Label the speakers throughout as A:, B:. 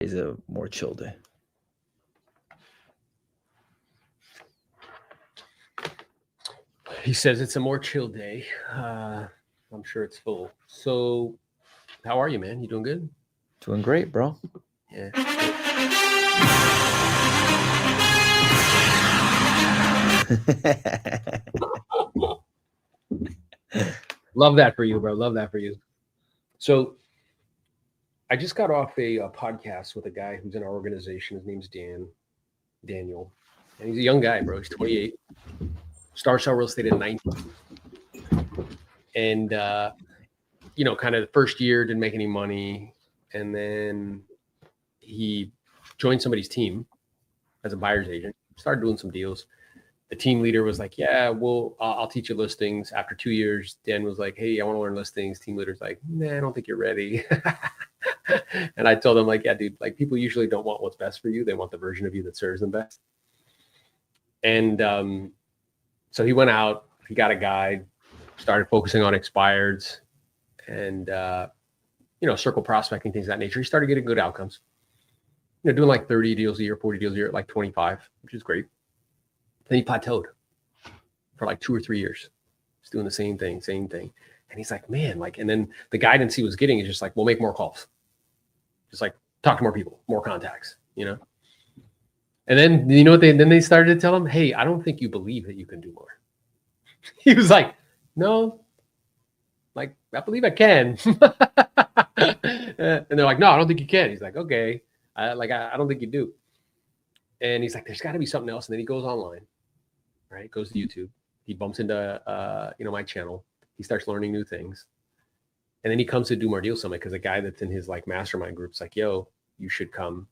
A: Is a more chill day.
B: He says it's a more chill day. I'm sure it's full. So, how are you, man? You doing good?
A: Doing great, bro.
B: Yeah. Love that for you, bro. Love that for you. So, I just got off a podcast with a guy who's in our organization. His name's Daniel, and he's a young guy, bro. He's 28. Starts out real estate at 19, and kind of the first year didn't make any money, and then he joined somebody's team as a buyer's agent. Started doing some deals. The team leader was like, "Yeah, well, I'll teach you listings." After 2 years, Dan was like, "Hey, I want to learn listings." Team leader's like, "Nah, I don't think you're ready." And I told him, like, "Yeah, dude, like people usually don't want what's best for you. They want the version of you that serves them best." And so he went out, he got a guide, started focusing on expireds and, circle prospecting, things of that nature. He started getting good outcomes, doing like 30 deals a year, 40 deals a year, like 25, which is great. Then he plateaued for like 2 or 3 years. He's doing the same thing. And he's like, man, like, and then the guidance he was getting is just like, we'll make more calls. Just like talk to more people, more contacts, And then, what then they started to tell him, hey, I don't think you believe that you can do more. He was like, no, like, I believe I can. And they're like, no, I don't think you can. He's like, okay. I don't think you do. And he's like, there's got to be something else. And then he goes online, right? Goes to YouTube. He bumps into, my channel. He starts learning new things. And then he comes to Do More Deal Summit because a guy that's in his like mastermind group's like, yo, you should come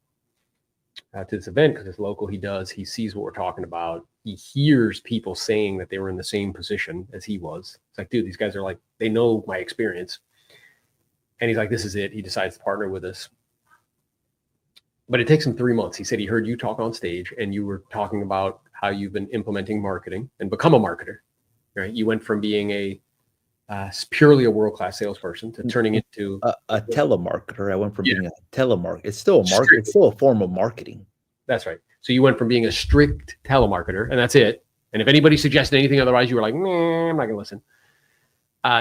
B: to this event because it's local. He sees what we're talking about. He hears people saying that they were in the same position as he was. It's like, dude, these guys are like, they know my experience. And he's like, this is it. He decides to partner with us. But it takes him 3 months. He said he heard you talk on stage and you were talking about how you've been implementing marketing and become a marketer, right? You went from being purely a world-class salesperson to turning into
A: a telemarketer. I went from being a telemarketer. It's still a market. It's still a form of marketing.
B: That's right. So you went from being a strict telemarketer, and that's it. And if anybody suggested anything otherwise, you were like, nah, I'm not going to listen.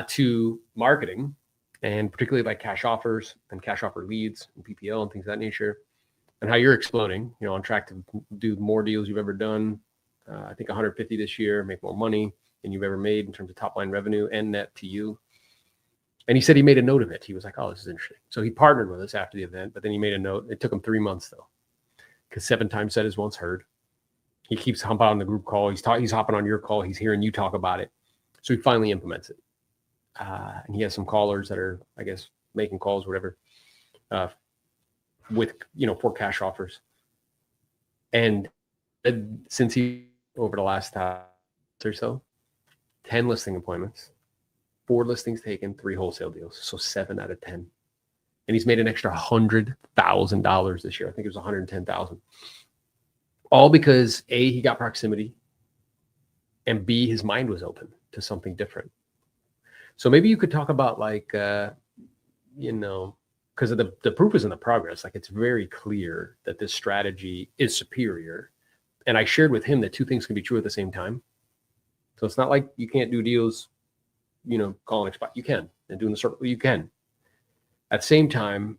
B: To marketing, and particularly like cash offers and cash offer leads and PPL and things of that nature, and how you're exploding, on track to do more deals you've ever done. I think 150 this year, make more money than you've ever made in terms of top line revenue and net to you. And he said he made a note of it. He was like, oh, this is interesting. So he partnered with us after the event, but then he made a note. It took him 3 months though, because 7 times said is once heard. He keeps humping on the group call. He's hopping on your call. He's hearing you talk about it. So he finally implements it. And he has some callers that are, I guess, making calls, whatever, with, for cash offers. And since he, over the last or so, 10 listing appointments, 4 listings taken, 3 wholesale deals. So 7 out of 10. And he's made an extra $100,000 this year. I think it was $110,000. All because A, he got proximity, and B, his mind was open to something different. So maybe you could talk about like, because of the proof is in the progress. Like it's very clear that this strategy is superior. And I shared with him that 2 things can be true at the same time. So it's not like you can't do deals, calling spot. You can. And doing the circle, you can. At the same time,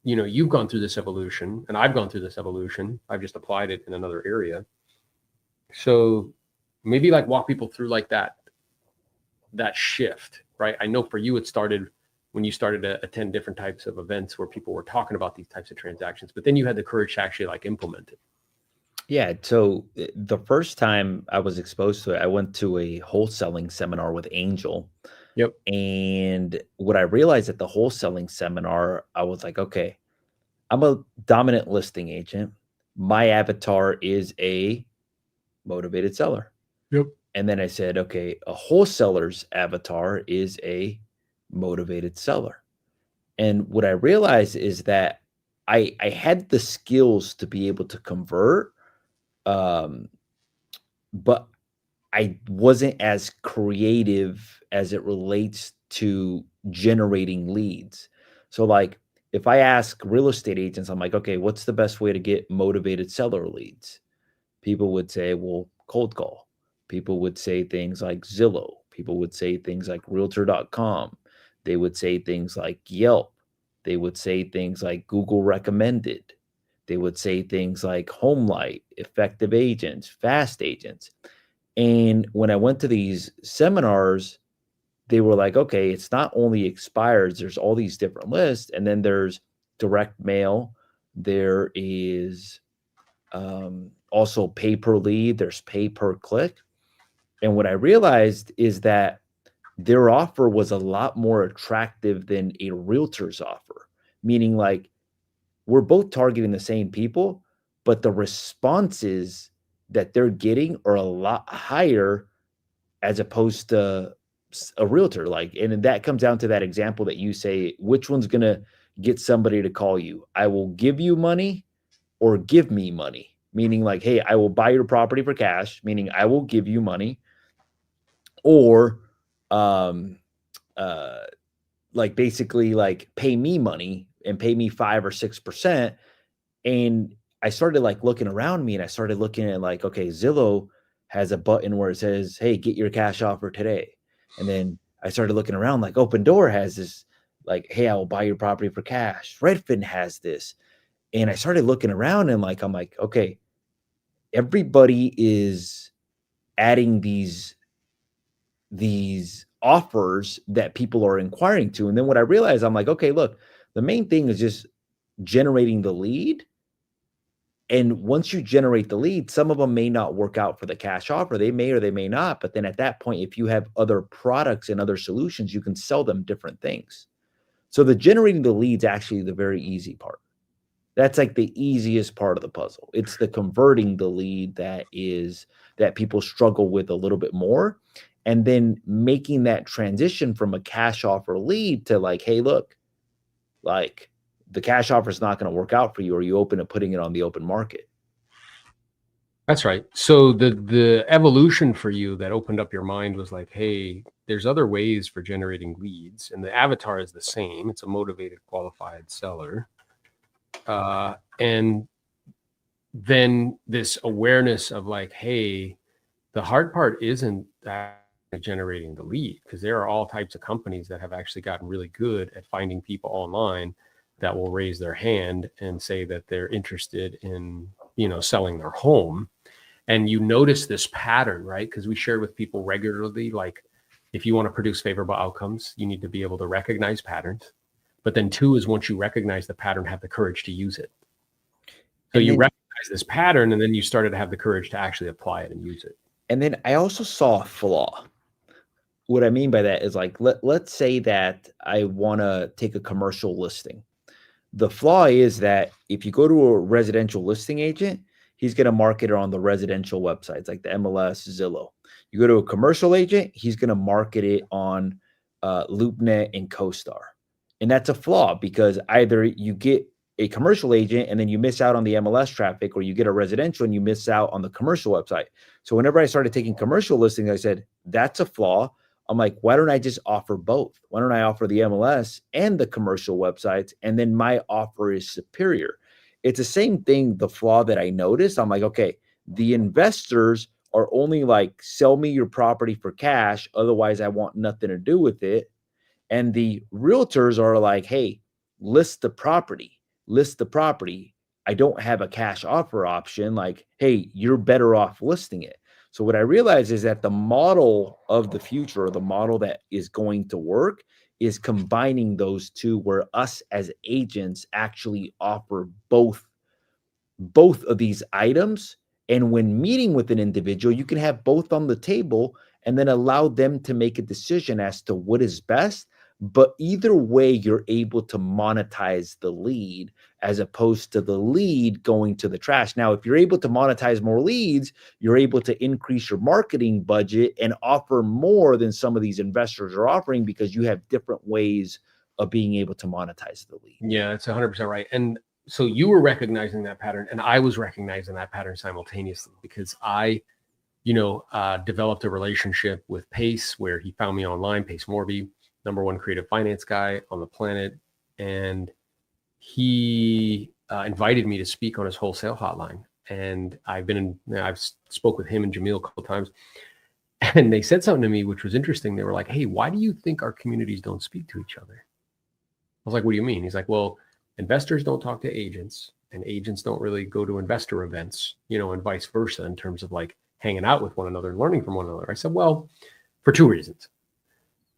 B: you've gone through this evolution and I've gone through this evolution. I've just applied it in another area. So maybe like walk people through like that shift, right? I know for you, it started when you started to attend different types of events where people were talking about these types of transactions, but then you had the courage to actually like implement it.
A: Yeah. So the first time I was exposed to it, I went to a wholesaling seminar with Angel.
B: Yep.
A: And what I realized at the wholesaling seminar, I was like, okay, I'm a dominant listing agent. My avatar is a motivated seller.
B: Yep.
A: And then I said, okay, a wholesaler's avatar is a motivated seller. And what I realized is that I had the skills to be able to convert, but I wasn't as creative as it relates to generating leads. So like if I ask real estate agents, I'm like, okay, what's the best way to get motivated seller leads? People would say, well, cold call. People would say things like Zillow. People would say things like realtor.com. They would say things like Yelp. They would say things like Google recommended. They would say things like Homelight, effective agents, fast agents. And when I went to these seminars, they were like, okay, it's not only expires, there's all these different lists. And then there's direct mail. There is also pay per lead, there's pay per click. And what I realized is that their offer was a lot more attractive than a realtor's offer, meaning like we're both targeting the same people, but the responses that they're getting are a lot higher as opposed to a realtor. Like, and that comes down to that example that you say, which one's going to get somebody to call you? I will give you money or give me money, meaning like, hey, I will buy your property for cash, meaning I will give you money, or um, uh, like basically like pay me money and pay me 5 or 6%. And I started like looking around me and I started looking at like, okay, Zillow has a button where it says, hey, get your cash offer today. And then I started looking around like Open Door has this, like, hey, I will buy your property for cash. Redfin has this. And I started looking around and like, I'm like, okay, everybody is adding these offers that people are inquiring to. And then what I realized, I'm like, okay, look, the main thing is just generating the lead. And once you generate the lead, some of them may not work out for the cash offer. They may or they may not. But then at that point, if you have other products and other solutions, you can sell them different things. So the generating the leads actually the very easy part. That's like the easiest part of the puzzle. It's the converting the lead that people struggle with a little bit more. And then making that transition from a cash offer lead to like, hey, look, like the cash offer is not going to work out for you. Are you open to putting it on the open market?
B: That's right. So the evolution for you that opened up your mind was like, hey, there's other ways for generating leads, and the avatar is the same. It's a motivated, qualified seller. And then this awareness of like, hey, the hard part isn't that generating the lead, because there are all types of companies that have actually gotten really good at finding people online that will raise their hand and say that they're interested in, selling their home. And you notice this pattern, right? Because we share with people regularly, like if you want to produce favorable outcomes, you need to be able to recognize patterns. But then 2 is, once you recognize the pattern, have the courage to use it. So
A: And
B: you
A: then
B: recognize this pattern, and then you started to have the courage to actually apply it and use it.
A: and then I also saw a flaw. What I mean by that is like let's say that I want to take a commercial listing. The flaw is that if you go to a residential listing agent, he's going to market it on the residential websites like the MLS, Zillow. You go to a commercial agent, he's going to market it on LoopNet and CoStar. And that's a flaw because either you get a commercial agent and then you miss out on the MLS traffic, or you get a residential and you miss out on the commercial website. So whenever I started taking commercial listings, I said, that's a flaw. I'm like, why don't I just offer both? Why don't I offer the MLS and the commercial websites? And then my offer is superior. It's the same thing. The flaw that I noticed, I'm like, okay, the investors are only like, sell me your property for cash. Otherwise, I want nothing to do with it. And the realtors are like, hey, list the property, list the property. I don't have a cash offer option. Like, hey, you're better off listing it. So what I realize is that the model of the future, or the model that is going to work, is combining those two, where us as agents actually offer both of these items. And when meeting with an individual, you can have both on the table and then allow them to make a decision as to what is best. But either way, you're able to monetize the lead as opposed to the lead going to the trash. Now, if you're able to monetize more leads, you're able to increase your marketing budget and offer more than some of these investors are offering, because you have different ways of being able to monetize the lead.
B: Yeah, that's 100% right. And so you were recognizing that pattern, and I was recognizing that pattern simultaneously, because I, developed a relationship with Pace, where he found me online, Pace Morby, #1 creative finance guy on the planet. And he invited me to speak on his wholesale hotline. And I've spoke with him and Jamil a couple of times. And they said something to me, which was interesting. They were like, hey, why do you think our communities don't speak to each other? I was like, what do you mean? He's like, well, investors don't talk to agents, and agents don't really go to investor events, and vice versa in terms of like hanging out with one another and learning from one another. I said, well, for two reasons.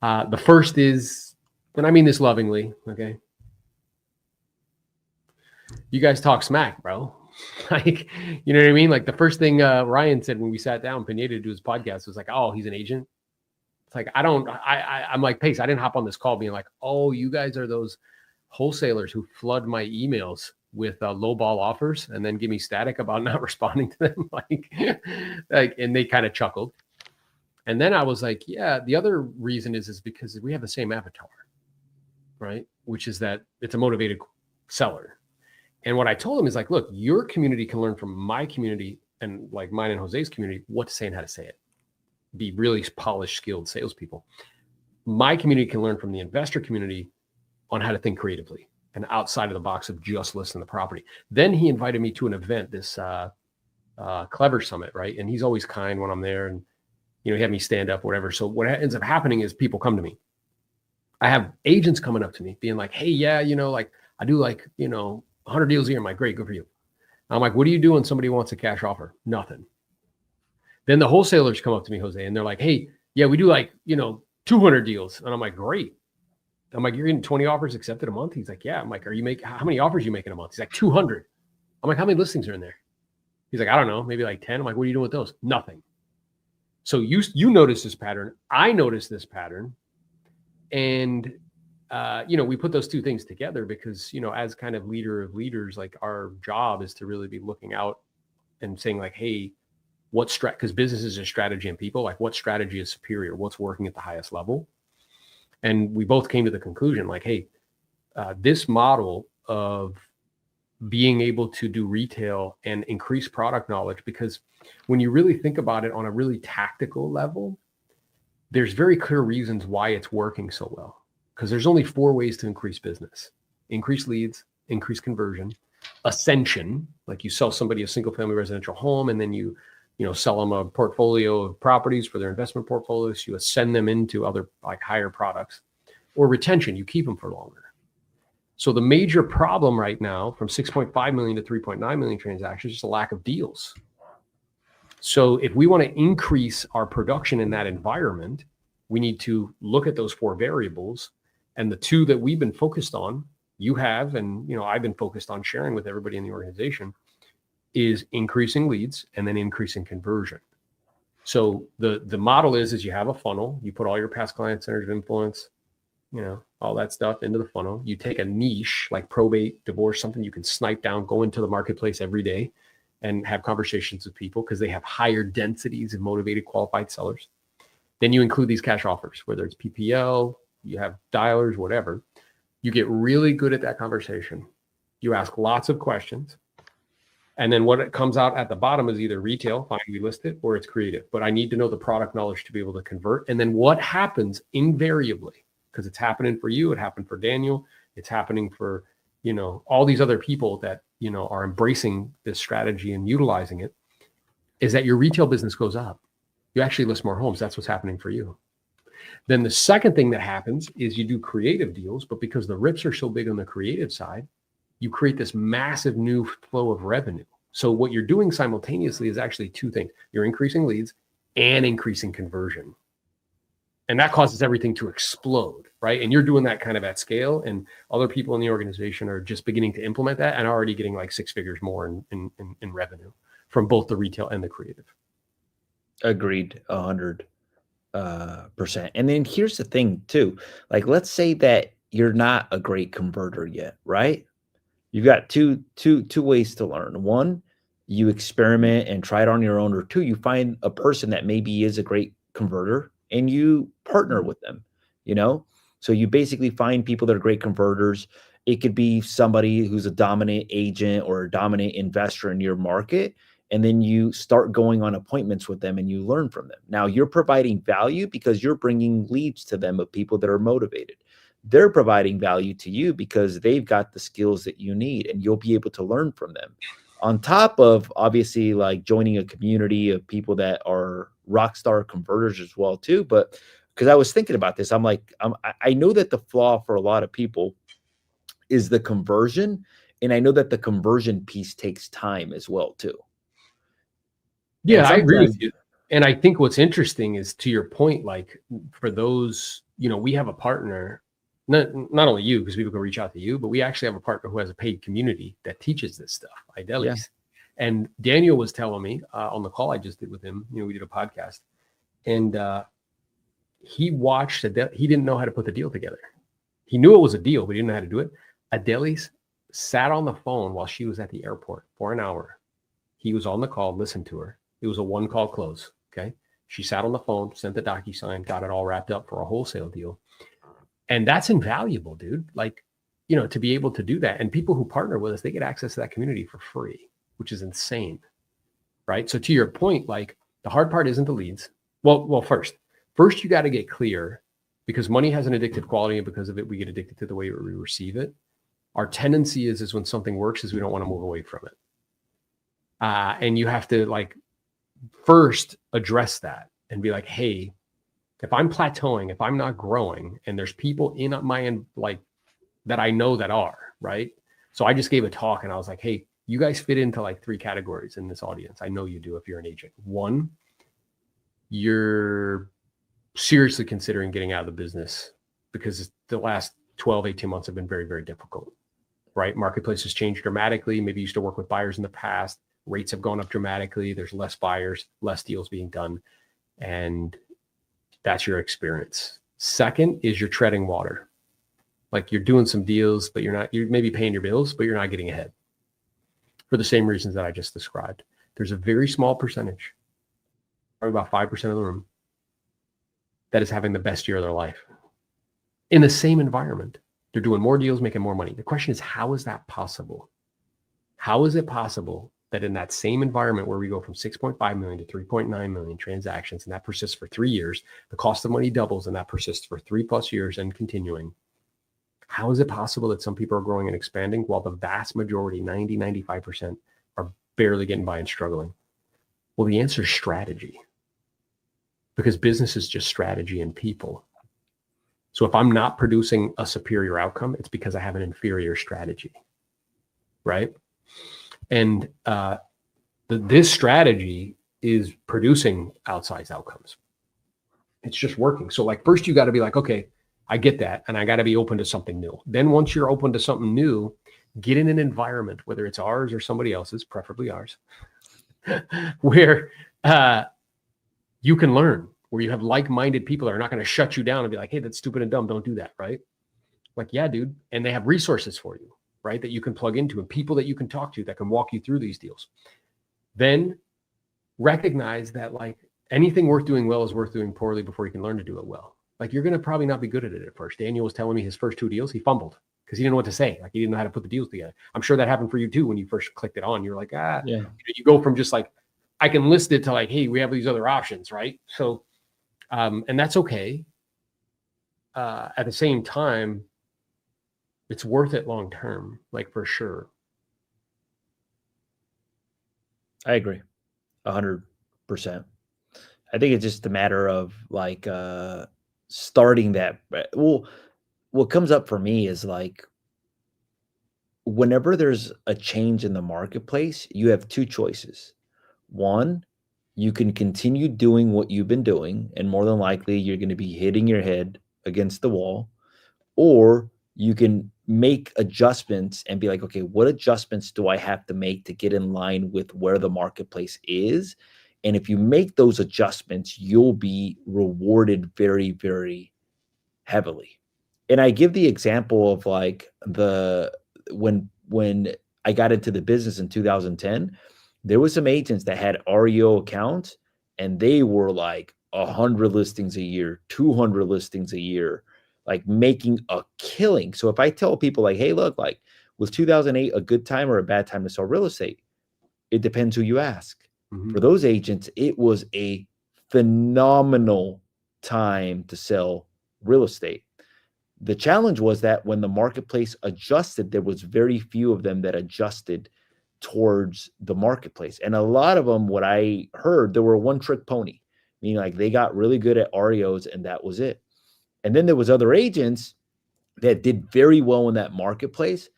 B: The first is, and I mean this lovingly, okay? You guys talk smack, bro. Like, you know what I mean? Like the first thing Ryan said when we sat down, Pineda, to do his podcast was like, oh, he's an agent. It's like, I'm like, Pace, I didn't hop on this call being like, oh, you guys are those wholesalers who flood my emails with lowball offers and then give me static about not responding to them. And they kind of chuckled. And then I was like, yeah, the other reason is because we have the same avatar, right? Which is that it's a motivated seller. And what I told him is like, look, your community can learn from my community and like mine and Jose's community, what to say and how to say it. Be really polished, skilled salespeople. My community can learn from the investor community on how to think creatively and outside of the box of just listing the property. Then he invited me to an event, this Clever Summit, right? And he's always kind when I'm there, and he had me stand up, whatever. So what ends up happening is people come to me. I have agents coming up to me being like, hey, yeah, like I do like, 100 deals a year. I'm like, great, good for you. I'm like, what do you do when somebody wants a cash offer? Nothing. Then the wholesalers come up to me, Jose, and they're like, hey, yeah, we do like, 200 deals. And I'm like, great. I'm like, you're getting 20 offers accepted a month? He's like, yeah. I'm like, how many offers are you making a month? He's like, 200. I'm like, how many listings are in there? He's like, I don't know, maybe like 10. I'm like, what are you doing with those? Nothing. So you notice this pattern. I noticed this pattern. And, we put those two things together because, as kind of leader of leaders, like our job is to really be looking out and saying like, hey, because business is a strategy and people, like what strategy is superior? What's working at the highest level? And we both came to the conclusion like, hey, this model of being able to do retail and increase product knowledge, because when you really think about it on a really tactical level, there's very clear reasons why it's working so well. Because there's only 4 ways to increase business: increase leads, increase conversion, ascension, like you sell somebody a single family residential home and then you sell them a portfolio of properties for their investment portfolios. You ascend them into other like higher products, or retention. You keep them for longer. So the major problem right now from 6.5 million to 3.9 million transactions is just a lack of deals. So if we want to increase our production in that environment, we need to look at those 4 variables. And the 2 that we've been focused on, you have, and I've been focused on sharing with everybody in the organization, is increasing leads and then increasing conversion. So the model is you have a funnel, you put all your past client centers of influence, all that stuff into the funnel. You take a niche like probate, divorce, something you can snipe down, go into the marketplace every day and have conversations with people because they have higher densities of motivated, qualified sellers. Then you include these cash offers, whether it's PPL, you have dialers, whatever. You get really good at that conversation. You ask lots of questions. And then what it comes out at the bottom is either retail, fine, we list it, or it's creative. But I need to know the product knowledge to be able to convert. And then what happens invariably, because it's happening for you, it happened for Daniel, it's happening for, all these other people that, are embracing this strategy and utilizing it, is that your retail business goes up. You actually list more homes. That's what's happening for you. Then the second thing that happens is you do creative deals, but because the rips are so big on the creative side, you create this massive new flow of revenue. So what you're doing simultaneously is actually 2 things. You're increasing leads and increasing conversion. And that causes everything to explode, right? And you're doing that kind of at scale, and other people in the organization are just beginning to implement that and already getting like 6 figures more in revenue from both the retail and the creative.
A: Agreed, 100%. And then here's the thing too. Like, let's say that you're not a great converter yet, right? You've got two ways to learn. One, you experiment and try it on your own, or 2, you find a person that maybe is a great converter and you partner with them, So you basically find people that are great converters. It could be somebody who's a dominant agent or a dominant investor in your market. And then you start going on appointments with them and you learn from them. Now you're providing value because you're bringing leads to them of people that are motivated. they're providing value to you because they've got the skills that you need, and you'll be able to learn from them. On top of obviously like joining a community of people that are rock star converters as well too. But because I was thinking about this, I'm like, I know that the flaw for a lot of people is the conversion, and I know that the conversion piece takes time as well too. And
B: Yeah, I agree with
A: sometimes,
B: you. And I think what's interesting is, to your point, like for those, we have a partner, not only you, because people can reach out to you, but we actually have a partner who has a paid community that teaches this stuff,
A: yeah,
B: Idelis. And Daniel was telling me on the call I just did with him, we did a podcast, and he watched, he didn't know how to put the deal together. He knew it was a deal, but he didn't know how to do it. Idelis sat on the phone while she was at the airport for an hour. He was on the call, listened to her. It was a one call close. Okay. She sat on the phone, sent the DocuSign, got it all wrapped up for a wholesale deal. And that's invaluable, dude. Like, to be able to do that. And people who partner with us, they get access to that community for free, which is insane. Right. So to your point, like the hard part isn't the leads. Well, first you got to get clear, because money has an addictive quality, and because of it, we get addicted to the way we receive it. Our tendency is when something works is we don't want to move away from it. And you have to like first address that and be like, hey, if I'm plateauing, if I'm not growing, and there's people in my end, like that I know that are, right? So I just gave a talk and I was like, hey, you guys fit into like 3 categories in this audience. I know you do if you're an agent. 1, you're seriously considering getting out of the business because the last 12, 18 months have been very, very difficult, right? Marketplace has changed dramatically. Maybe you used to work with buyers in the past. Rates have gone up dramatically. There's less buyers, less deals being done. And that's your experience. Second is you're treading water. Like you're doing some deals, but you're maybe paying your bills, but you're not getting ahead for the same reasons that I just described. There's a very small percentage, probably about 5% of the room, that is having the best year of their life in the same environment. They're doing more deals, making more money. The question is, how is that possible? How is it possible that in that same environment where we go from 6.5 million to 3.9 million transactions, and that persists for 3 years, the cost of money doubles and that persists for 3+ years and continuing? How is it possible that some people are growing and expanding while the vast majority, 90, 95%, are barely getting by and struggling? Well, the answer is strategy, because business is just strategy and people. So if I'm not producing a superior outcome, it's because I have an inferior strategy, right? And this strategy is producing outsized outcomes. It's just working. So like first you got to be like, okay, I get that. And I got to be open to something new. Then once you're open to something new, get in an environment, whether it's ours or somebody else's, preferably ours, where you can learn, where you have like-minded people that are not going to shut you down and be like, hey, that's stupid and dumb. Don't do that, right? Like, yeah, dude. And they have resources for you, right, that you can plug into, and people that you can talk to that can walk you through these deals. Then recognize that like anything worth doing well is worth doing poorly before you can learn to do it well. Like you're going to probably not be good at it at first. Daniel was telling me his first 2 deals, he fumbled because he didn't know what to say. Like he didn't know how to put the deals together. I'm sure that happened for you too. When you first clicked it on, you're like, yeah. You go from just like, I can list it to like, hey, we have these other options, right? So, and that's okay. At the same time, it's worth it long term, like for sure.
A: I agree 100%. I think it's just a matter of like starting that. Well, what comes up for me is like whenever there's a change in the marketplace, you have 2 choices. One, you can continue doing what you've been doing, and more than likely you're going to be hitting your head against the wall, or you can make adjustments and be like, okay, what adjustments do I have to make to get in line with where the marketplace is? And if you make those adjustments, you'll be rewarded very, very heavily. And I give the example of like when I got into the business in 2010, there was some agents that had REO accounts and they were like 100 listings a year, 200 listings a year, like making a killing. So if I tell people like, hey, look, like was 2008 a good time or a bad time to sell real estate? It depends who you ask.
B: Mm-hmm.
A: For those agents, it was a phenomenal time to sell real estate. the challenge was that when the marketplace adjusted, there was very few of them that adjusted towards the marketplace. And a lot of them, what I heard, they were one trick pony, meaning like they got really good at REOs and that was it. And then there was other agents that did very well in that marketplace,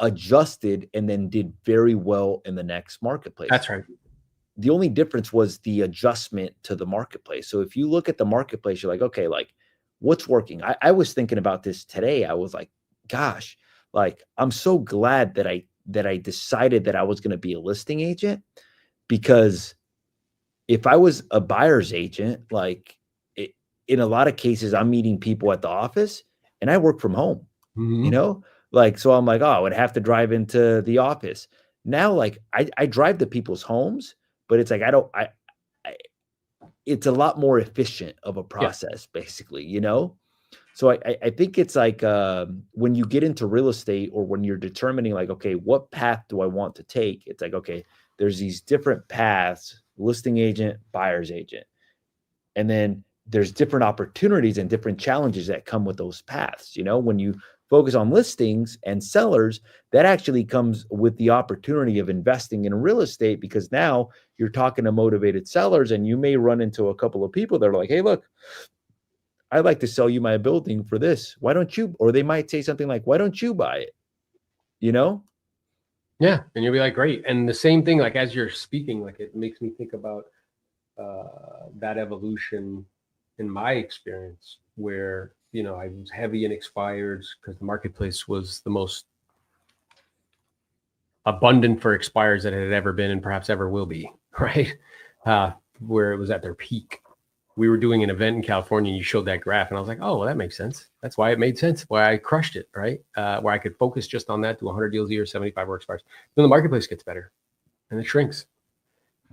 A: adjusted, and then did very well in the next marketplace.
B: That's right.
A: The only difference was the adjustment to the marketplace. So if you look at the marketplace, you're like, okay, like what's working? I was thinking about this today. I was like, gosh, like I'm so glad that I decided that I was going to be a listing agent, because if I was a buyer's agent, like in a lot of cases, I'm meeting people at the office and I work from home, like, so I'm like, oh, I would have to drive into the office. Now, like I drive to people's homes, but it's like, it's a lot more efficient of a process, basically, So I think it's like when you get into real estate, or when you're determining like, okay, what path do I want to take? It's like, okay, there's these different paths: listing agent, buyer's agent. And then there's different opportunities and different challenges that come with those paths. When you focus on listings and sellers, that actually comes with the opportunity of investing in real estate, because now you're talking to motivated sellers and you may run into a couple of people that are like, hey, look, I'd like to sell you my building for this. Why don't you? Or they might say something like, why don't you buy it?
B: Yeah. And you'll be like, great. And the same thing, like as you're speaking, like it makes me think about that evolution in my experience, where, I was heavy in expireds because the marketplace was the most abundant for expireds that it had ever been and perhaps ever will be, right? Where it was at their peak. We were doing an event in California and you showed that graph and I was like, oh, well, that makes sense. That's why it made sense, why I crushed it, right? Where I could focus just on that, do 100 deals a year, 75 work expires. Then the marketplace gets better and it shrinks.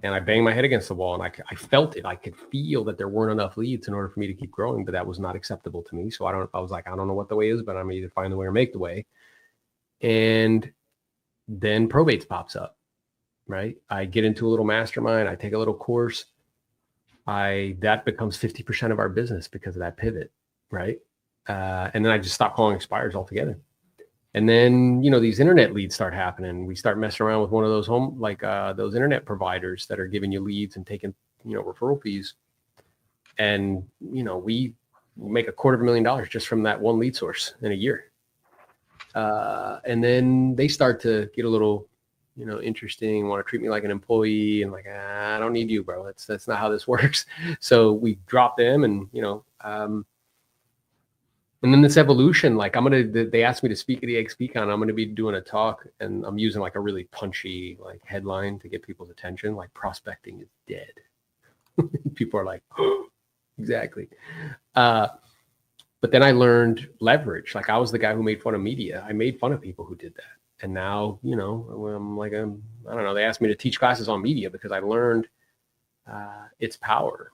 B: And I banged my head against the wall and I felt it. I could feel that there weren't enough leads in order for me to keep growing, but that was not acceptable to me. So I was like, I don't know what the way is, but I'm either find the way or make the way. And then probates pops up, right? I get into a little mastermind. I take a little course. That becomes 50% of our business because of that pivot, right? And then I just stop calling expires altogether. And then, these internet leads start happening. We start messing around with one of those those internet providers that are giving you leads and taking, referral fees. And, we make $250,000 just from that one lead source in a year. And then they start to get a little, interesting, want to treat me like an employee, and like, I don't need you, bro. That's not how this works. So we drop them and, and then this evolution, like they asked me to speak at the ExpCon. I'm going to be doing a talk and I'm using like a really punchy like headline to get people's attention. Like, prospecting is dead. People are like, oh, exactly. But then I learned leverage. Like I was the guy who made fun of media. I made fun of people who did that. And now, I'm like, I don't know. They asked me to teach classes on media because I learned its power.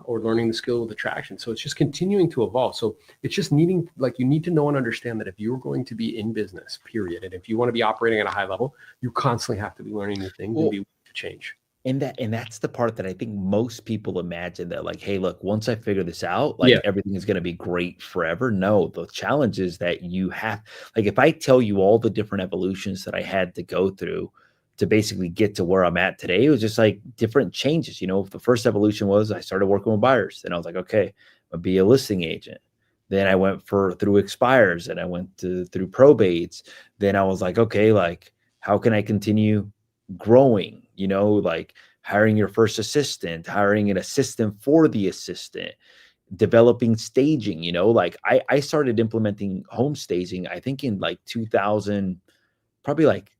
B: Or learning the skill of attraction. So it's just continuing to evolve. So it's just you need to know and understand that if you're going to be in business, period, and if you want to be operating at a high level, you constantly have to be learning new things and be willing to change.
A: And that's the part that I think most people imagine, that like, hey, look, once I figure this out, like everything is going to be great forever. No, the challenge is that you have, like, if I tell you all the different evolutions that I had to go through to basically get to where I'm at today, it was just like different changes. The first evolution was I started working with buyers. Then I was like, okay, I'll be a listing agent. Then I went through expires and I went through probates. Then I was like, okay, like how can I continue growing? Like hiring your first assistant, hiring an assistant for the assistant, developing staging. Like I started implementing home staging, I think in like 2000, probably like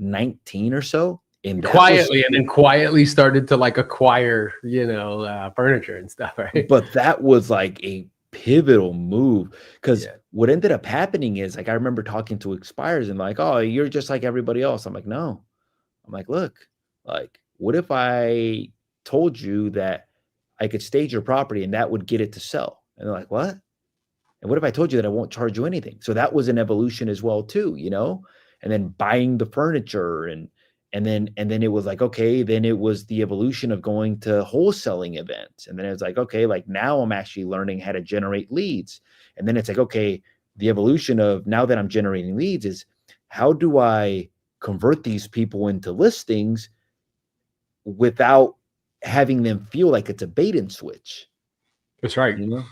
A: 19 or so. And
B: then quietly started to like acquire, furniture and stuff, right?
A: But that was like a pivotal move, because what ended up happening is, like, I remember talking to expires and like, oh, you're just like everybody else. I'm like, no. I'm like, look, like, what if I told you that I could stage your property and that would get it to sell? And they're like, what? And what if I told you that I won't charge you anything? So that was an evolution as well too, and then buying the furniture and then it was like, okay, then it was the evolution of going to wholesaling events. And then it was like, okay, like now I'm actually learning how to generate leads. And then it's like, okay, the evolution of now that I'm generating leads is how do I convert these people into listings without having them feel like it's a bait and switch,
B: That's right.
A: you know?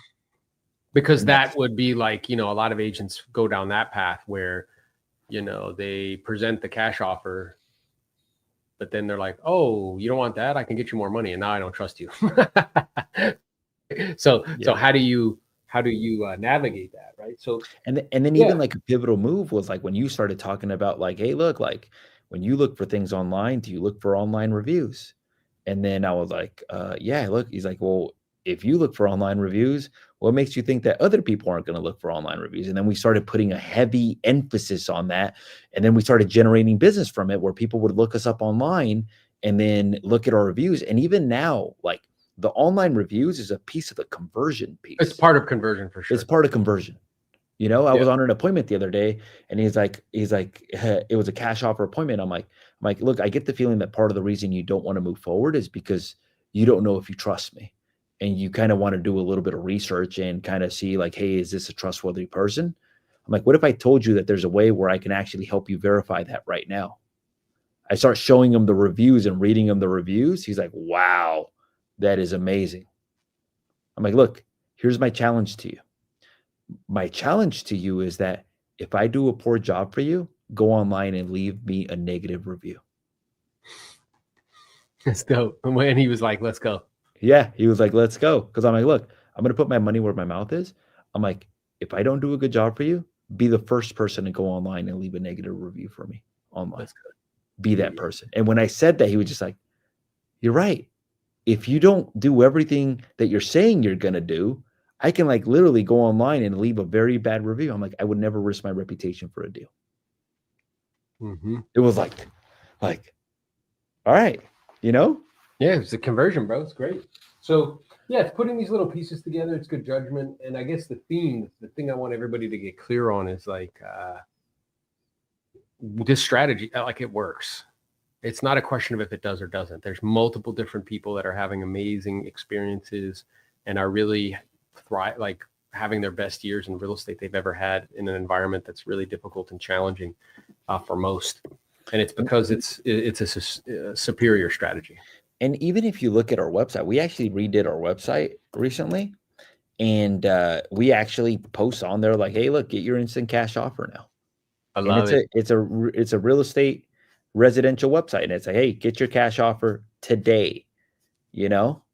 B: Because
A: And
B: that
A: that's
B: would be like, a lot of agents go down that path where, they present the cash offer, but then they're like, oh, you don't want that? I can get you more money. And now I don't trust you. So
A: yeah.
B: how do you navigate that? Right. So,
A: And then
B: yeah,
A: even like a pivotal move was like when you started talking about like, hey, look, like when you look for things online, do you look for online reviews? And then I was like, yeah, look, he's like, well, if you look for online reviews, what makes you think that other people aren't going to look for online reviews? And then we started putting a heavy emphasis on that. And then we started generating business from it where people would look us up online and then look at our reviews. And even now, like the online reviews is a piece of the conversion
B: it's
A: piece.
B: part of conversion for
A: It's
B: sure.
A: part of conversion. You know, I
B: Yeah.
A: was on an appointment the other day and he's like, it was a cash offer appointment. I'm like, look, I get the feeling that part of the reason you don't want to move forward is because you don't know if you trust me. And you kind of want to do a little bit of research and kind of see like, hey, is this a trustworthy person? I'm like, what if I told you that there's a way where I can actually help you verify that right now? I start showing him the reviews and reading him the reviews. He's like, wow, that is amazing. I'm like, look, here's my challenge to you. My challenge to you is that if I do a poor job for you, go online and leave me a negative review.
B: It's dope. And when he was like, let's go.
A: Yeah, he was like, let's go. Because I'm like, look, I'm going to put my money where my mouth is. I'm like, if I don't do a good job for you, be the first person to go online and leave a negative review for me online.
B: That's good.
A: Be that
B: Yeah.
A: person. And when I said that, he was just like, you're right. If you don't do everything that you're saying you're going to do, I can like literally go online and leave a very bad review. I'm like, I would never risk my reputation for a deal.
B: Mm-hmm.
A: It was like, all right, you know?
B: Yeah, it's a conversion, bro. It's great. So yeah, it's putting these little pieces together. It's good judgment. And I guess the thing I want everybody to get clear on is like this strategy, like it works. It's not a question of if it does or doesn't. There's multiple different people that are having amazing experiences and are really like having their best years in real estate they've ever had in an environment that's really difficult and challenging for most. And it's because it's a superior strategy.
A: And even if you look at our website, we actually redid our website recently, and we actually post on there like, "Hey, look, get your instant cash offer now."
B: I
A: And
B: love it.
A: it's a real estate residential website, and it's like, "Hey, get your cash offer today," you know?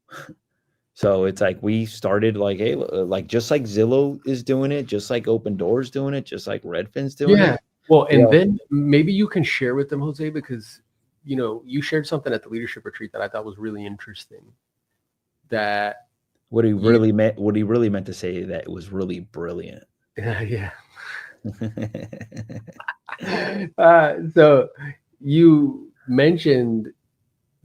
A: So it's like we started like, hey, like just like Zillow is doing it, just like Open Doors doing it, just like Redfin's doing
B: Yeah.
A: it.
B: Well,
A: You
B: and
A: know,
B: then maybe you can share with them, Jose, because you shared something at the leadership retreat that I thought was really interesting. That you,
A: what he really meant to say that it was really brilliant.
B: yeah. So you mentioned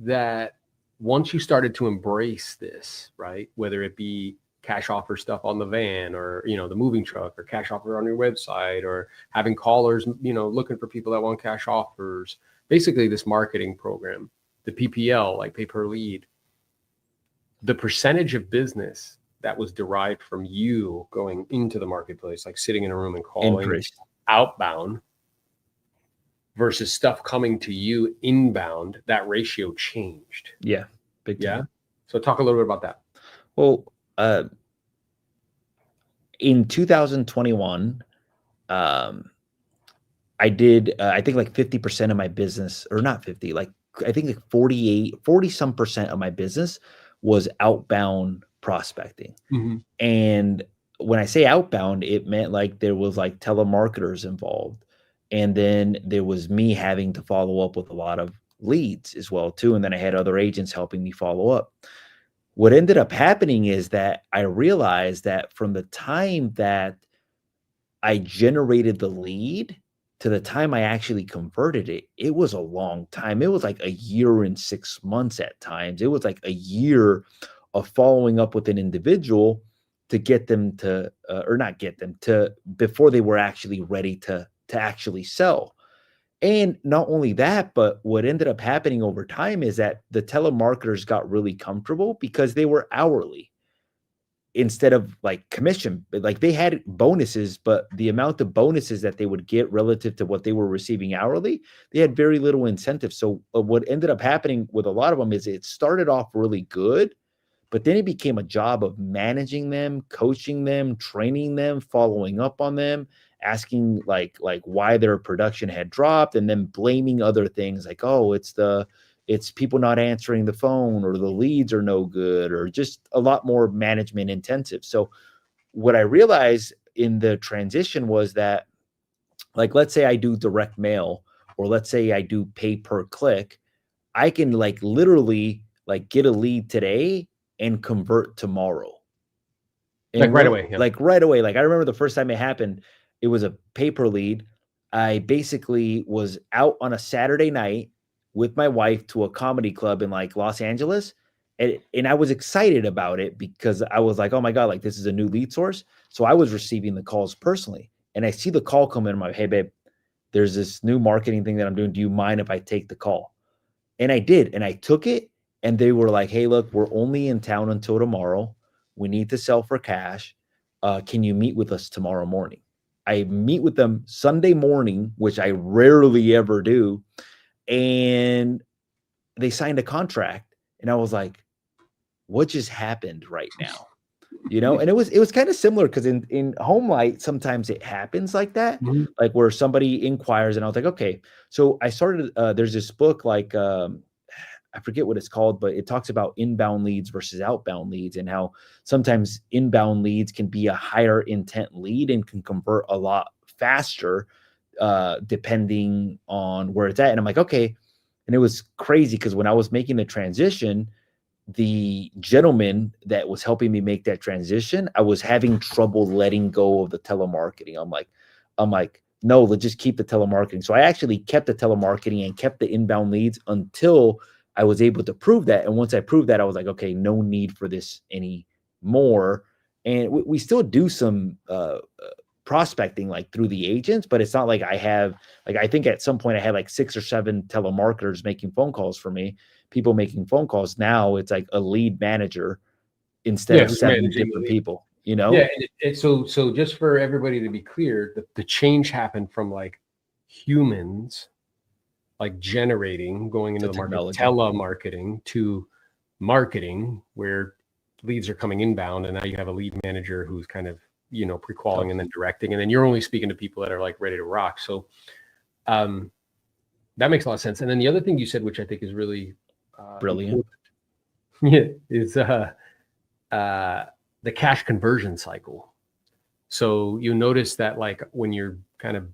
B: that once you started to embrace this, right? Whether it be cash offer stuff on the van or, the moving truck or cash offer on your website or having callers, looking for people that want cash offers, basically this marketing program, the PPL, like pay per lead, the percentage of business that was derived from you going into the marketplace, like sitting in a room and calling
A: Increased.
B: outbound versus stuff coming to you inbound, that ratio changed.
A: Yeah, big
B: Yeah.
A: time.
B: So talk a little bit about that.
A: Well, in 2021, um, I did, I think like 50% of my business, or not 50, like I think like 40 some percent of my business was outbound prospecting.
B: Mm-hmm.
A: And when I say outbound, it meant like there was like telemarketers involved. And then there was me having to follow up with a lot of leads as well too. And then I had other agents helping me follow up. What ended up happening is that I realized that from the time that I generated the lead to the time I actually converted it, it was a long time. It was like a year and 6 months at times. It was like a year of following up with an individual to get them to, or not get them to, before they were actually ready to actually sell. And not only that, but what ended up happening over time is that the telemarketers got really comfortable because they were hourly. instead of like commission, like they had bonuses, but the amount of bonuses that they would get relative to what they were receiving hourly, they had very little incentive. So what ended up happening with a lot of them is it started off really good, but then it became a job of managing them, coaching them, training them, following up on them, asking like why their production had dropped, and then blaming other things like, oh, it's people not answering the phone, or the leads are no good, or just a lot more management intensive. So what I realized in the transition was that, like, let's say I do direct mail, or let's say I do pay per click, I can like literally like get a lead today and convert tomorrow.
B: Like
A: And
B: right away. Yeah.
A: like right away, like I remember the first time it happened, it was a paper lead. I basically was out on a Saturday night with my wife to a comedy club in like Los Angeles. And I was excited about it because I was like, oh my God, like this is a new lead source. So I was receiving the calls personally. And I see the call come in. I'm like, hey, babe, there's this new marketing thing that I'm doing. Do you mind if I take the call? And I did, and I took it, and they were like, hey, look, we're only in town until tomorrow. We need to sell for cash. Can you meet with us tomorrow morning? I meet with them Sunday morning, which I rarely ever do. And they signed a contract. And I was like, what just happened right now? And it was kind of similar because in home light, sometimes it happens like that,
B: Mhm.
A: like where somebody inquires, and I was like, okay. So I started, there's this book, like, I forget what it's called, but it talks about inbound leads versus outbound leads, and how sometimes inbound leads can be a higher intent lead and can convert a lot faster, depending on where it's at. And I'm like, okay. And it was crazy because when I was making the transition, the gentleman that was helping me make that transition, I was having trouble letting go of the telemarketing. I'm like, no, let's just keep the telemarketing. So I actually kept the telemarketing and kept the inbound leads until I was able to prove that. And once I proved that, I was like, okay, no need for this anymore. And we still do some prospecting like through the agents, but it's not like I have, like, I think at some point I had like 6 or 7 telemarketers making phone calls for me, people making phone calls. Now it's like a lead manager instead
B: Yeah.
A: of
B: Who's
A: 7
B: managing the
A: different
B: lead?
A: people,
B: Yeah. So just for everybody to be clear, the change happened from like humans, like generating, going into
A: to
B: the market,
A: technology.
B: telemarketing, to marketing, where leads are coming inbound, and now you have a lead manager who's kind of, pre-qualling and then directing, and then you're only speaking to people that are like ready to rock. So um, that makes a lot of sense. And then the other thing you said, which I think is really
A: Brilliant.
B: important, yeah, is uh, the cash conversion cycle. So you notice that, like, when you're kind of,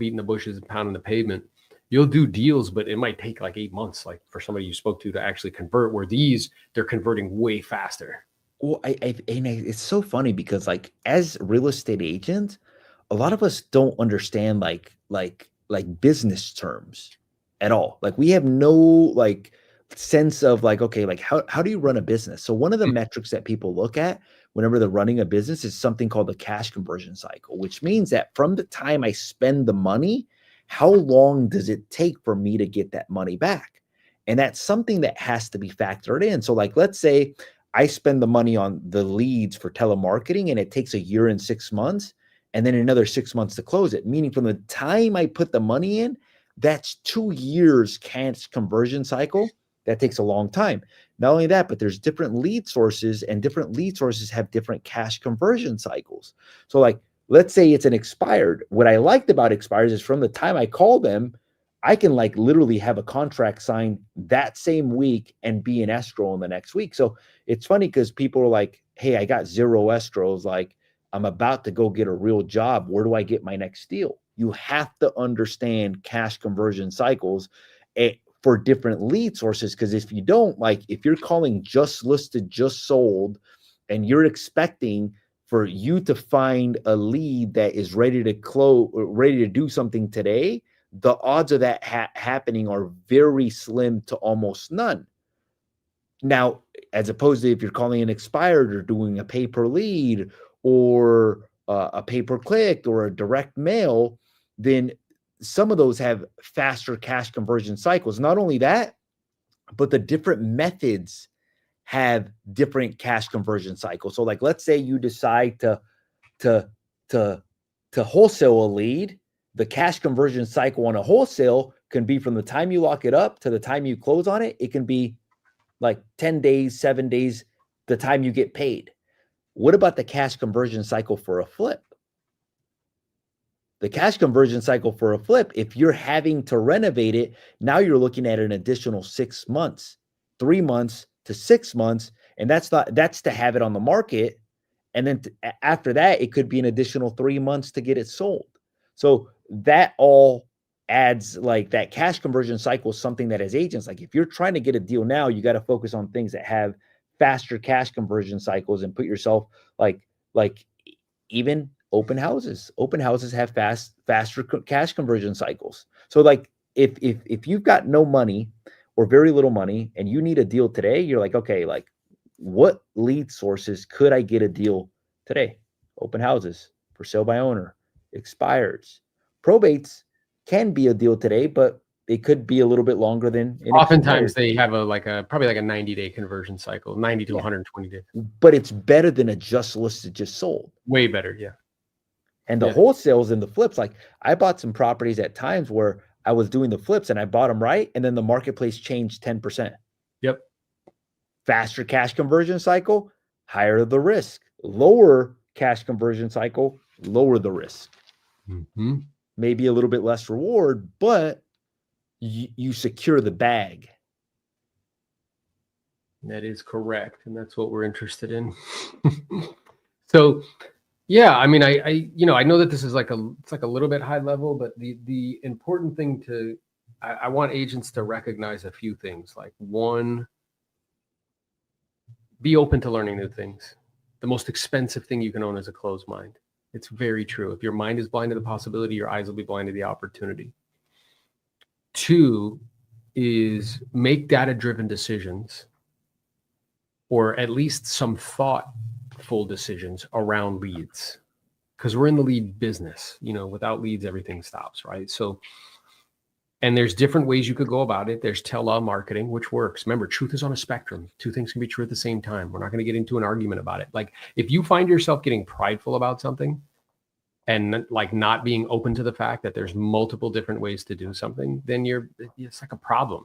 B: beating the bushes and pounding the pavement, you'll do deals, but it might take like 8 months, like for somebody you spoke to actually convert, where these, they're converting way faster.
A: Well, it's so funny because, like, as real estate agents, a lot of us don't understand like business terms at all. Like, we have no like sense of like, okay, like how do you run a business? So one of the metrics that people look at whenever they're running a business is something called the cash conversion cycle, which means that from the time I spend the money, how long does it take for me to get that money back? And that's something that has to be factored in. So, like, let's say I spend the money on the leads for telemarketing and it takes a year and 6 months, and then another 6 months to close it. Meaning from the time I put the money in, that's 2 years cash conversion cycle. That takes a long time. Not only that, but there's different lead sources, and different lead sources have different cash conversion cycles. So, like, let's say it's an expired. What I liked about expires is from the time I call them, I can like literally have a contract signed that same week and be in escrow in the next week. So it's funny because people are like, hey, I got 0 escrows. Like, I'm about to go get a real job. Where do I get my next deal? You have to understand cash conversion cycles for different lead sources. Because if you don't, like, if you're calling just listed, just sold, and you're expecting for you to find a lead that is ready to close, ready to do something today, the odds of that happening are very slim to almost none. Now, as opposed to if you're calling an expired or doing a pay per lead, or a pay per click or a direct mail, then some of those have faster cash conversion cycles. Not only that, but the different methods have different cash conversion cycles. So like, let's say you decide to wholesale a lead. The cash conversion cycle on a wholesale can be from the time you lock it up to the time you close on it. It can be like 10 days, 7 days, the time you get paid. What about the cash conversion cycle for a flip? The cash conversion cycle for a flip, if you're having to renovate it, now you're looking at an additional 6 months, 3 months to 6 months. And that's to have it on the market. And then after that, it could be an additional 3 months to get it sold. So that all adds, like, that cash conversion cycle is something that as agents, like if you're trying to get a deal now, you got to focus on things that have faster cash conversion cycles and put yourself like even open houses. Open houses have faster cash conversion cycles. So like if you've got no money or very little money and you need a deal today, you're like, okay, like what lead sources could I get a deal today? Open houses, for sale by owner, expireds, probates can be a deal today, but it could be a little bit longer than an
B: Oftentimes
A: expired.
B: they have probably like a 90-day conversion cycle, 90 to 120 days.
A: But it's better than a just listed, just sold.
B: Way better, yeah.
A: And the wholesales and the flips, like I bought some properties at times where I was doing the flips and I bought them right, and then the marketplace changed 10%.
B: Yep.
A: Faster cash conversion cycle, higher the risk. Lower cash conversion cycle, lower the risk.
B: Mm-hmm.
A: Maybe a little bit less reward, but you secure the bag.
B: That is correct, and that's what we're interested in. So, yeah, I mean, I know that this is it's like a little bit high level, but the important thing I want agents to recognize a few things. Like, one, be open to learning new things. The most expensive thing you can own is a closed mind. It's very true. If your mind is blind to the possibility, your eyes will be blind to the opportunity. Two is make data-driven decisions, or at least some thoughtful decisions around leads, because we're in the lead business. Without leads, everything stops, right? So, and there's different ways you could go about it. There's telemarketing, which works. Remember, truth is on a spectrum. Two things can be true at the same time. We're not going to get into an argument about it. Like, if you find yourself getting prideful about something and like not being open to the fact that there's multiple different ways to do something, then it's like a problem,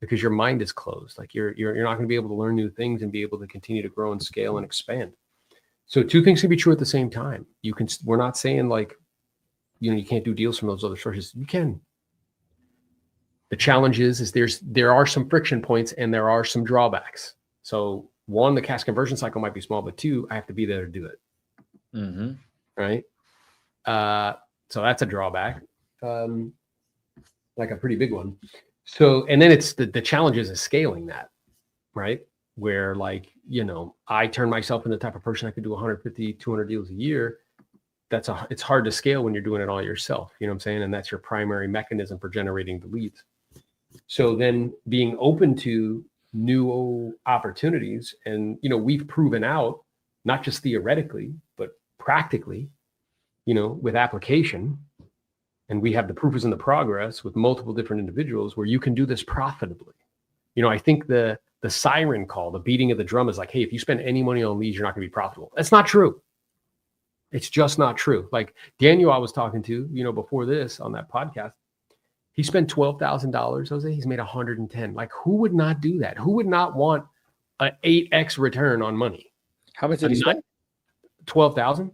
B: because your mind is closed. Like you're not going to be able to learn new things and be able to continue to grow and scale and expand. So two things can be true at the same time. We're not saying like, you can't do deals from those other sources. You can. The challenge is there are some friction points and there are some drawbacks. So one, the cash conversion cycle might be small, but two, I have to be there to do it.
A: Mm-hmm.
B: Right. So that's a drawback, like a pretty big one. So, and then it's the challenges of scaling that, right? Where like, I turn myself into the type of person I could do 150, 200 deals a year. It's hard to scale when you're doing it all yourself. You know what I'm saying? And that's your primary mechanism for generating the leads. So then being open to new opportunities, and, we've proven out, not just theoretically, but practically, with application. And we have the proof is in the progress with multiple different individuals where you can do this profitably. I think the siren call, the beating of the drum is like, hey, if you spend any money on leads, you're not going to be profitable. That's not true. It's just not true. Like Daniel, I was talking to, before this on that podcast, he spent $12,000, Jose. He's made 110. Like, who would not do that? Who would not want an 8x return on money?
A: How much did he spend?
B: 12,000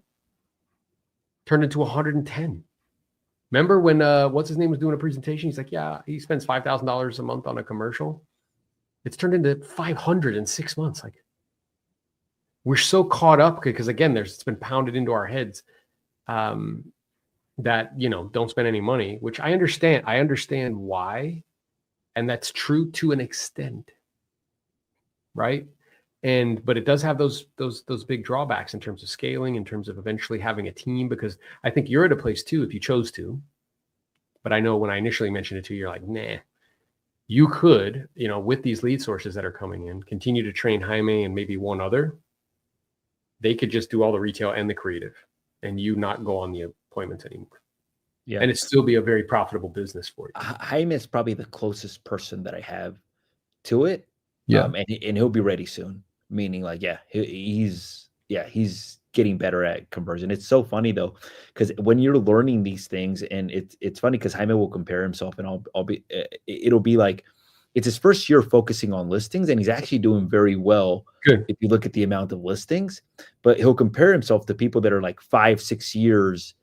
B: turned into 110. Remember when what's his name was doing a presentation? He's like, yeah, he spends $5,000 a month on a commercial. It's turned into 500 in 6 months. Like, we're so caught up because again, it's been pounded into our heads that don't spend any money, which I understand. I understand why, and that's true to an extent, right? But it does have those big drawbacks in terms of scaling, in terms of eventually having a team, because I think you're at a place too, if you chose to. But I know when I initially mentioned it to you, you're like, nah. You could, with these lead sources that are coming in, continue to train Jaime and maybe one other. They could just do all the retail and the creative, and you not go on the appointments anymore. Yeah, and it still be a very profitable business for you.
A: Jaime is probably the closest person that I have to it.
B: Yeah.
A: And he'll be ready soon. Meaning, like, yeah, he's getting better at conversion. It's so funny though, because when you're learning these things, and it's funny because Jaime will compare himself, and I'll be it'll be like it's his first year focusing on listings, and he's actually doing very well
B: Good.
A: if you look at the amount of listings. But he'll compare himself to people that are like 5-6 years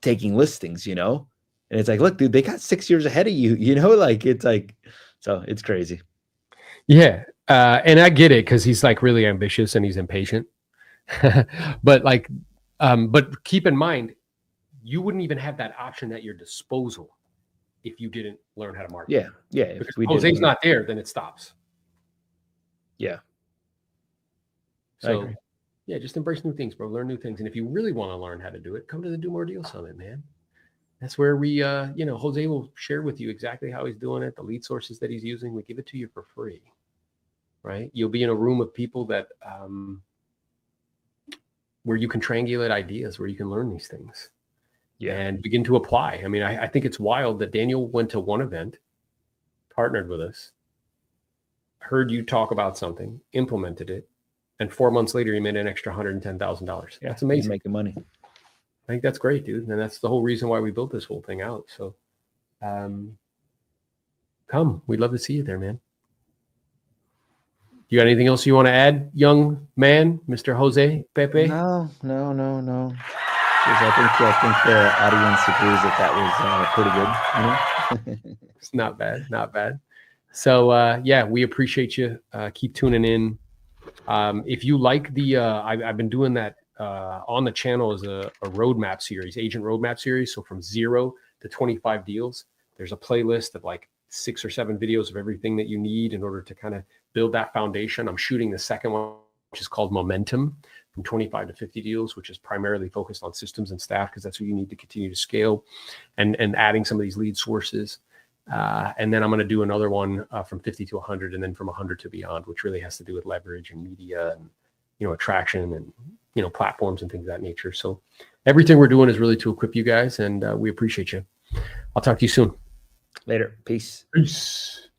A: taking listings, and it's like, look, dude, they got 6 years ahead of you, like it's like, so it's crazy.
B: Yeah. And I get it because he's like really ambitious and he's impatient. But like, but keep in mind, you wouldn't even have that option at your disposal if you didn't learn how to market.
A: Yeah. If
B: Because
A: we
B: Jose's
A: didn't,
B: not there, then it stops.
A: yeah, I
B: So
A: agree.
B: yeah, just embrace new things, bro. Learn new things. And if you really want to learn how to do it, come to the Do More Deal Summit, man. That's where we, Jose will share with you exactly how he's doing it, the lead sources that he's using. We give it to you for free, right? You'll be in a room of people that, where you can triangulate ideas, where you can learn these things and begin to apply. I mean, I think it's wild that Daniel went to one event, partnered with us, heard you talk about something, implemented it, and 4 months later, he made an extra $110,000.
A: Yeah,
B: That's amazing.
A: he's making money.
B: I think that's great, dude. And that's the whole reason why we built this whole thing out. So come, we'd love to see you there, man. You got anything else you want to add, young man, Mr. Jose Pepe?
A: No. I think the audience agrees that was pretty good.
B: It's not bad, not bad. So yeah, we appreciate you. Keep tuning in. If you like the, I've been doing that on the channel as a roadmap series, agent roadmap series. So from 0 to 25 deals, there's a playlist of like 6 or 7 videos of everything that you need in order to kind of build that foundation. I'm shooting the second one, which is called Momentum, from 25 to 50 deals, which is primarily focused on systems and staff, because that's what you need to continue to scale, and adding some of these lead sources. And then I'm going to do another one from 50 to 100, and then from 100 to beyond, which really has to do with leverage and media and, attraction and, platforms and things of that nature. So everything we're doing is really to equip you guys, and we appreciate you. I'll talk to you soon.
A: Later. Peace.
B: Peace.